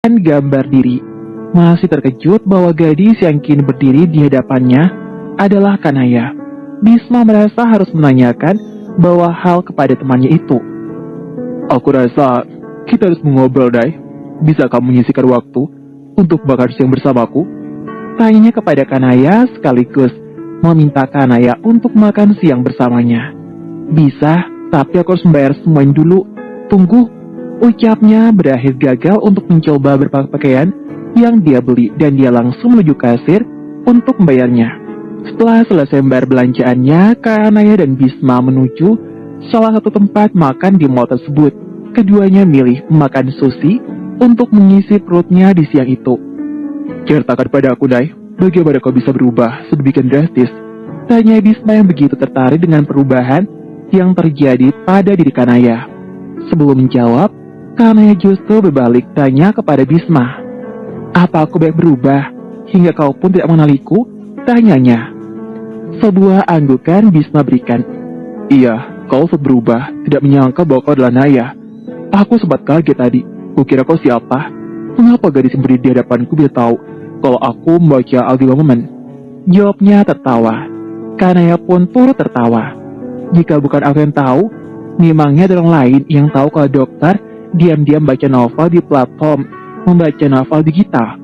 gambar diri. Masih terkejut bahwa gadis yang kini berdiri di hadapannya adalah Kanaya. Bisma merasa harus menanyakan bahwa hal kepada temannya itu. Aku rasa kita harus mengobrol, Dai. Bisa kamu menyisihkan waktu untuk makan siang bersamaku? Tanyanya kepada Kanaya sekaligus meminta Kanaya untuk makan siang bersamanya. Bisa, tapi aku harus membayar semuanya dulu. Tunggu, ucapnya berakhir gagal untuk mencoba berpakaian yang dia beli dan dia langsung menuju kasir untuk membayarnya. Setelah selesai membayar belanjaannya, Kanaya dan Bisma menuju salah satu tempat makan di mall tersebut. Keduanya milih makan sushi untuk mengisi perutnya di siang itu. Ceritakan pada aku, Dai, bagaimana kau bisa berubah sedemikian drastis? Tanya Bisma yang begitu tertarik dengan perubahan yang terjadi pada diri Kanaya. Sebelum menjawab, Kanaya justru berbalik tanya kepada Bisma. Apa aku baik berubah hingga kau pun tidak mengenaliku? Tanyanya. Sebuah anggukan Bisma berikan. Iya, kau sempat berubah, tidak menyangka bahwa kau adalah Naya. Aku sempat kaget tadi, kukira kau siapa? Mengapa gadis yang berdiri di hadapanku bisa tahu kalau aku membaca Aldi Jawabnya tertawa. Kanaya pun turut tertawa. Jika bukan aku yang tahu, memangnya ada orang lain yang tahu kalau dokter diam-diam baca novel di platform membaca novel digital.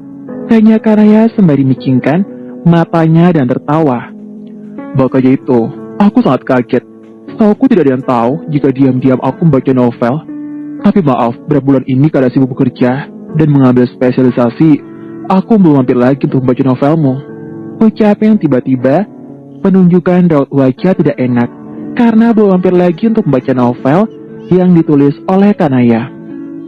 Tanya Kanaya sembari micingkan matanya dan tertawa. Makanya itu, aku sangat kaget. Setauku tidak ada yang tahu jika diam-diam aku membaca novel. Tapi maaf, beberapa bulan ini karena sibuk bekerja dan mengambil spesialisasi, aku belum mampir lagi untuk membaca novelmu. Ucap yang tiba-tiba menunjukkan raut wajah tidak enak karena belum mampir lagi untuk membaca novel yang ditulis oleh Kanaya.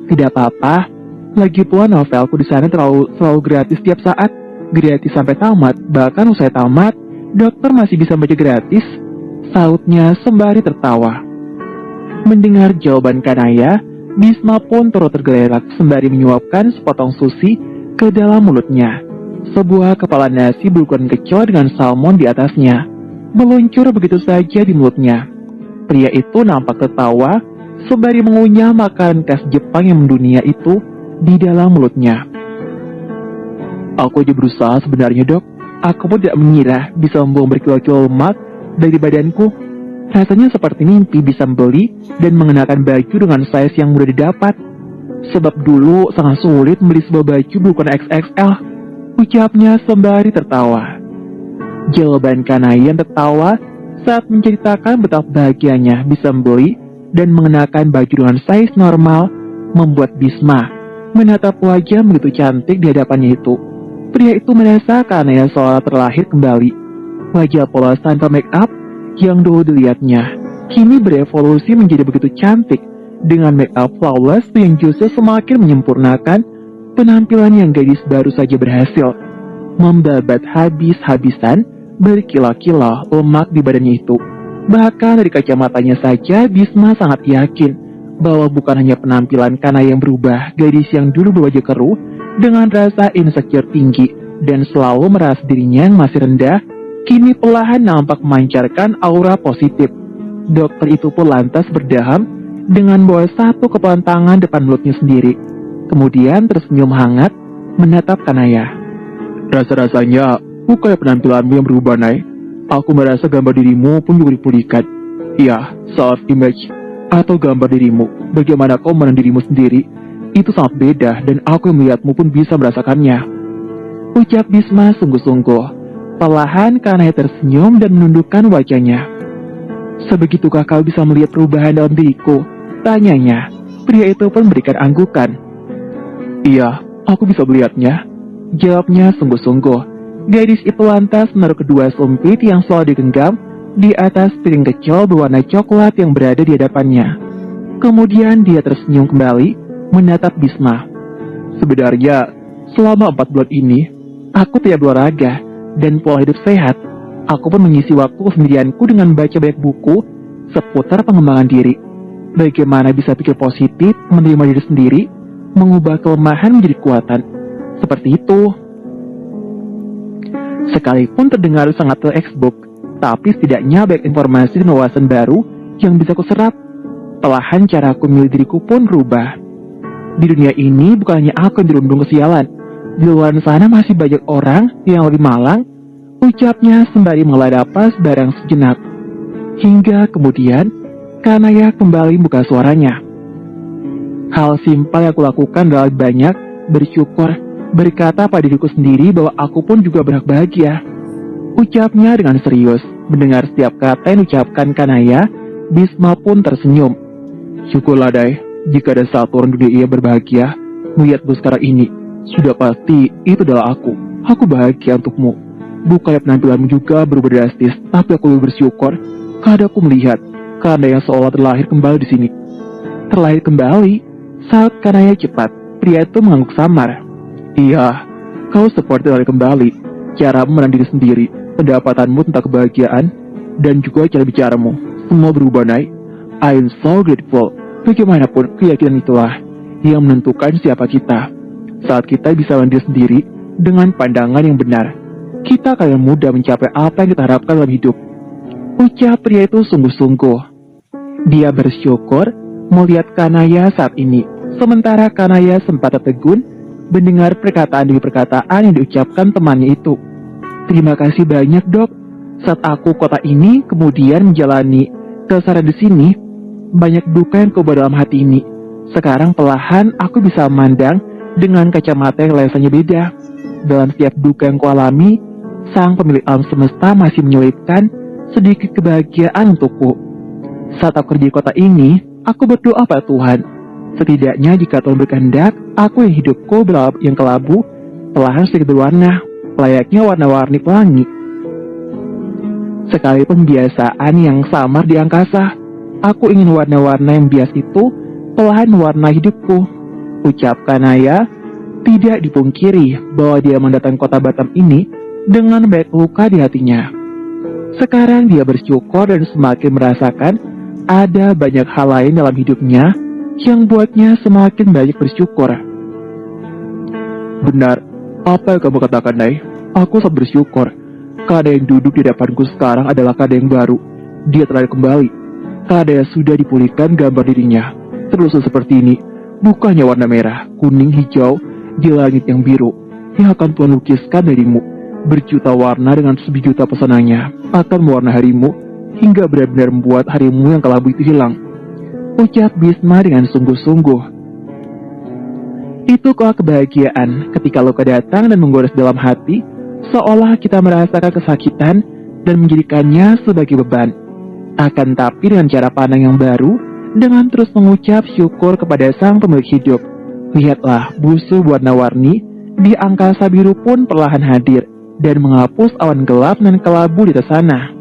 Tidak apa-apa, lagi pula novelku di sana selalu gratis tiap saat, gratis sampai tamat. Bahkan usai tamat, dokter masih bisa baca gratis. Sautnya sembari tertawa. Mendengar jawaban Kanaya, Bisma pun turut tergelerak sembari menyuapkan sepotong sushi ke dalam mulutnya. Sebuah kepala nasi berukuran kecil dengan salmon di atasnya meluncur begitu saja di mulutnya. Pria itu nampak tertawa sembari mengunyah makanan khas Jepang yang mendunia itu di dalam mulutnya. Aku aja berusaha sebenarnya, Dok. Aku pun tidak mengira bisa membuang berkilo-kilo lemak dari badanku. Rasanya seperti mimpi bisa membeli dan mengenakan baju dengan size yang mudah didapat. Sebab dulu sangat sulit membeli sebuah baju berukuran XXL. Ucapnya sembari tertawa. Jawaban Kanaya tertawa saat menceritakan betapa bahagianya bisa membeli dan mengenakan baju dengan size normal membuat Bisma menatap wajah begitu cantik di hadapannya itu. Pria itu merasa Kanaya seolah terlahir kembali. Wajah polos tanpa make up yang dulu dilihatnya kini berevolusi menjadi begitu cantik dengan make up flawless yang justru semakin menyempurnakan penampilan yang gadis baru saja berhasil membabat habis-habisan berkilo-kilo lemak di badannya itu. Bahkan dari kacamatanya saja Bisma sangat yakin bahwa bukan hanya penampilan Kanaya yang berubah. Gadis yang dulu berwajah keruh dengan rasa insecure tinggi dan selalu merasa dirinya yang masih rendah, kini perlahan nampak memancarkan aura positif. Dokter itu pun lantas berdaham dengan membawa satu kepalan tangan depan mulutnya sendiri. Kemudian tersenyum hangat menatap Kanaya. Rasa-rasanya bukan penampilanmu yang berubah, Nay. Aku merasa gambar dirimu pun juga dipulihkan. Ya, self-image atau gambar dirimu, bagaimana kau memandang dirimu sendiri, itu sangat beda dan aku yang melihatmu pun bisa merasakannya. Ucap Bisma sungguh-sungguh. Perlahan Kanaya tersenyum dan menundukkan wajahnya. Sebegitukah kau bisa melihat perubahan dalam diriku? Tanyanya. Pria itu pun memberikan anggukan. Iya, aku bisa melihatnya. Jawabnya sungguh-sungguh. Gadis itu lantas menaruh kedua sumpit yang selalu digenggam di atas piring kecil berwarna coklat yang berada di hadapannya. Kemudian dia tersenyum kembali menatap Bisma. Sebenarnya, selama 4 bulan ini, aku tidak berolahraga dan pola hidup sehat. Aku pun mengisi waktu kesendirianku dengan baca banyak buku seputar pengembangan diri. Bagaimana bisa pikir positif, menerima diri sendiri, mengubah kelemahan menjadi kekuatan. Seperti itu. Sekalipun terdengar sangat textbook, tapi setidaknya banyak informasi dan wawasan baru yang bisa kuserap. Perlahan cara aku memilih diriku pun berubah. Di dunia ini bukan hanya aku yang dirundung kesialan. Di luar sana masih banyak orang yang lebih malang, ucapnya sembari menghela napas barang sejenak. Hingga kemudian, Kanaya kembali buka suaranya. Hal simpel yang aku lakukan adalah banyak bersyukur, berkata pada diriku sendiri bahwa aku pun juga berhak bahagia. Ucapnya dengan serius. Mendengar setiap kata yang diucapkan Kanaya, Bisma pun tersenyum. Syukurlah, Dai, jika ada satu orang dunia yang berbahagia melihatmu sekarang ini. Sudah pasti itu adalah aku. Aku bahagia untukmu. Bukannya penampilanmu juga berubah drastis, tapi aku lebih bersyukur karena aku melihat Kanaya seolah terlahir kembali di sini. Terlahir kembali? Saat Kanaya cepat, pria itu mengangguk samar. Iya, kau seperti terlahir kembali. Caramu menandiri sendiri, pendapatanmu tentang kebahagiaan, dan juga cara bicaramu. Semua berubah, Nai. I am so grateful. Bagaimanapun, keyakinan itulah yang menentukan siapa kita. Saat kita bisa mandiri sendiri dengan pandangan yang benar, kita akan mudah mencapai apa yang kita harapkan dalam hidup. Ucap pria itu sungguh-sungguh. Dia bersyukur melihat Kanaya saat ini, sementara Kanaya sempat tertegun mendengar perkataan demi perkataan yang diucapkan temannya itu. Terima kasih banyak, Dok. Saat aku kota ini kemudian menjalani kesaran di sini, banyak duka yang kubawa dalam hati ini. Sekarang perlahan aku bisa memandang dengan kacamata yang rasanya beda. Dalam setiap duka yang kualami, Sang Pemilik alam semesta masih menyelipkan sedikit kebahagiaan untukku. Saat aku kerja di kota ini, aku berdoa pada Tuhan. Setidaknya jika Tuhan berkehendak, aku yang hidupku yang kelabu, perlahan sedikit berwarna, layaknya warna-warni pelangi. Sekalipun kebiasaan yang samar di angkasa, aku ingin warna-warna yang bias itu perlahan mewarnai hidupku. Ucap Kanaya, tidak dipungkiri bahwa dia mendatangi kota Batam ini dengan banyak luka di hatinya. Sekarang dia bersyukur dan semakin merasakan ada banyak hal lain dalam hidupnya yang buatnya semakin banyak bersyukur. Benar, apa yang kamu katakan, Nai? Aku sangat bersyukur. Kada yang duduk di depanku sekarang adalah Kada yang baru. Dia terlahir kembali. Kada yang sudah dipulihkan gambar dirinya. Terus seperti ini, bukannya warna merah, kuning, hijau di langit yang biru yang akan Tuhan lukiskan darimu. Berjuta warna dengan sejuta pesanannya akan mewarnai harimu hingga benar-benar membuat harimu yang kelabu itu hilang. Ucap Bisma dengan sungguh-sungguh. Itu kok kebahagiaan ketika luka datang dan menggores dalam hati, seolah kita merasakan kesakitan dan menjadikannya sebagai beban. Akan tapi dengan cara pandang yang baru, dengan terus mengucap syukur kepada Sang Pemilik hidup. Lihatlah, busu warna-warni di angkasa biru pun perlahan hadir dan menghapus awan gelap dan kelabu di atas sana.